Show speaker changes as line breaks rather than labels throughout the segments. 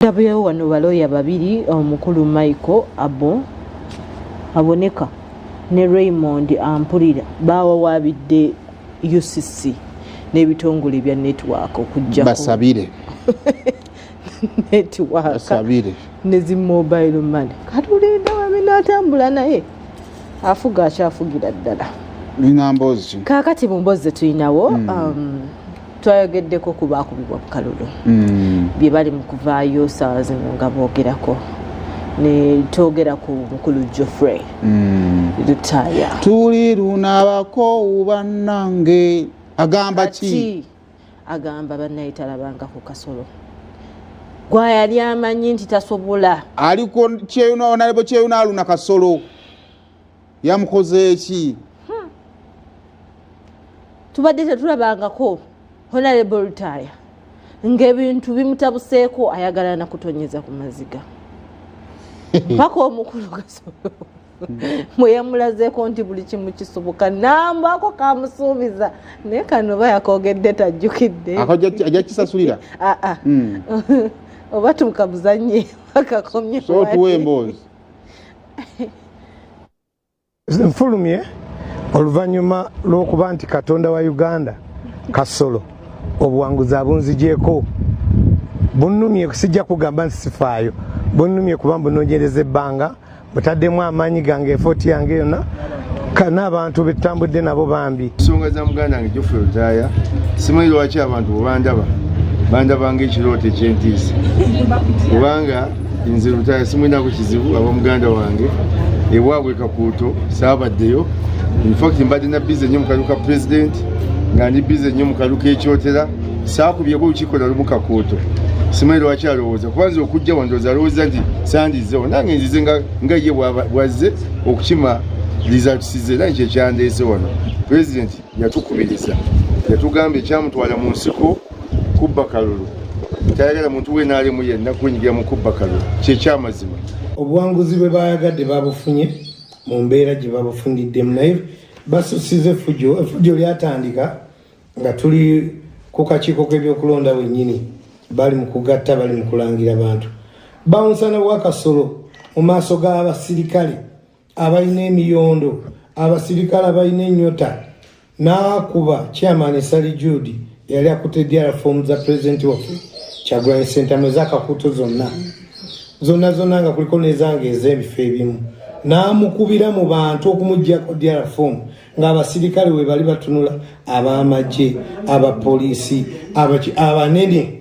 Ndabuyewo wano baloya babiri omukulu Michael Abo aboneka ne Raymond Ampulira bawawabidde UCC n'ebitongole bya network okujja
basabire
network
basabire
nezi mobile money katulinda wamina atambula naye afuga akyafugira ddala
ninambozi
kakati mumboze tuyinawo twayogeddeko kubakubibwa bukalulu bye bali mu kuvaayo saawa zino nga boogerako ne twogera ku mukulu Geoffrey Lutaya
tuli lunabako bannange agamba ki
agamba bannaye talabanga ku Kasolo gwayali amanyi nti tasobola
aliko kyeyuna onalebo kyeyuna aluna Kasolo yamukoze eki
tubadde tetulabangako Honorable Lutaya ng'ebintu bimutabuseeko ayagala na kutonyeza ku maziga mpaka omukulu Kasolo mweyamulazeeko nti buli kimu kisoboka nambako kamusuubiza naye kano bayakogedde tajjukidde
ajja kisasulira
oba tukamuzanye akakomye
so tuwe emboozi
nfulumye oluvannyuma lw'okuba nti Katonda wa Uganda Kasolo obuwanguzi abunzigyeko bunnumye sijja kugamba nti sifaayo bunnumye kuba mbunoonyereza ebbanga butaddemu amaanyi gange efooti yange yonna n'abantu betutambudde nabo bambi
ensonga za muganda wange Geoffrey Lutaya simanyi lwaki abantu bandaba ng'ekirooto eky'entiisa kubanga nze Lutaya simwinako kizibu abamuganda wange ewaabwe Kakuuto saabaddeyo infact mbadde na bize nnyo mu kalulu ka president nga ndi bize nnyo mu kalulu k'ekyotera saakubyeko olukiiko nalumu Kakuuto simanyi lwaki alowooza kuba nze okujja wandowooza alowooza nti sandizewo nange nzize nga ye bwazze okukima lizatusize era nkyo ekyandeese wano president yatukubiriza yatugamba ekyamutwala mu nsiko kubba kalulu tayagala muntu weenaalemu yenna kwenyigira mu kubba kalulu kyekyamazima
obuwanguzi bwe bayagadde babufunye mu mbeera gye babufuniddemu naye basusize efujjo lyatandika nga tuli ku kakiiko k'ebyokulonda wennyini bali mu kugatta bali mu kulangira bantu bawunsana wa Kasolo mu maaso g'abasirikale abalina emiyondo abasirikale abalina ennyota n'akuba chairman Sally Judy yali akutte DRA form za president waffe Kyagulanyi Ssentamu ez'Akakuuto zonna nga kuliko n'ezange ez'ebifo ebimu n'amukubira mu bantu okumuggyako DRA form ng'abasirikale we bali batunula ab'amagye abapoliisi abanene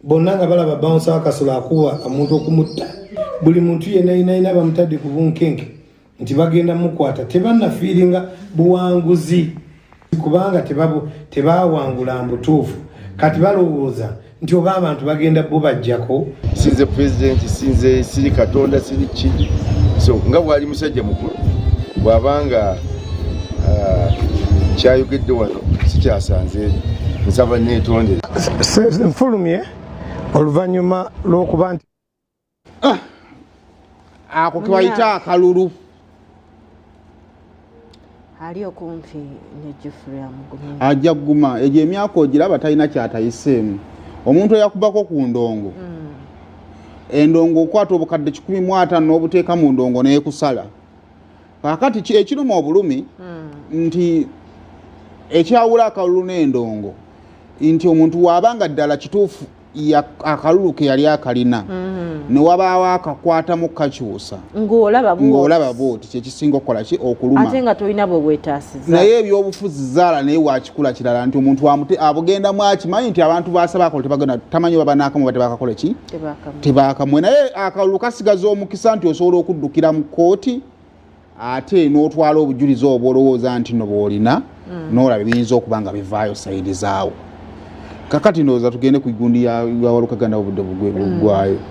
bonna nga balaba bounce wa Kasolo akuwa omuntu okumutta buli muntu yenna bamutadde ku bunkenke nti bagenda mukwata tebannafiiringa buwanguzi kubanga tebawangula mbutuufu kati balowooza nti oba abantu bagenda bo bajjako
sinze president sinze siri Katonda siri ki so nga bwali musajja mukulu bwabanga kyayogedde wano sikyasanze nsaba neetondera
nfulumye oluvannyuma lw'okuba nti
ako kebayita akalulu
ali okumpi ne Geoffrey amugumye
ajja kuguma egyo emyaka ogiraba talina kyatayiseemu omuntu eyakubako ku ndongo endongo okwata obukadde 150 n'obuteeka mu ndongo neekusala kakati ekiruma obulumi nti ekyawula akalulu n'endongo nti omuntu waabanga ddala kituufu akalulu ke yali akalina ne wabaawo akakwatamu kakyusa ng'olaba bwoti kyekisinga okukola ki okuluma
ate nga tolina bwe bwetaasiza
naye ebyobufuzi zaala naye wakikula kirala nti omuntu abugendamu akimanyi nti abantu basaba akalulu tebagenda tamanyi oba banaakamu oba tebakakola ki tebakamwe naye akalulu kasigaza omukisa nti osobola okuddukira mu kkooti ate n'otwala obujulizi obwo olowooza nti no bw'olina n'olaba ebiyinza okuba nga bivaayo sayidi zaawo kakati ndowooza tugende ku gundi ya Walukaganda obudde bugwayo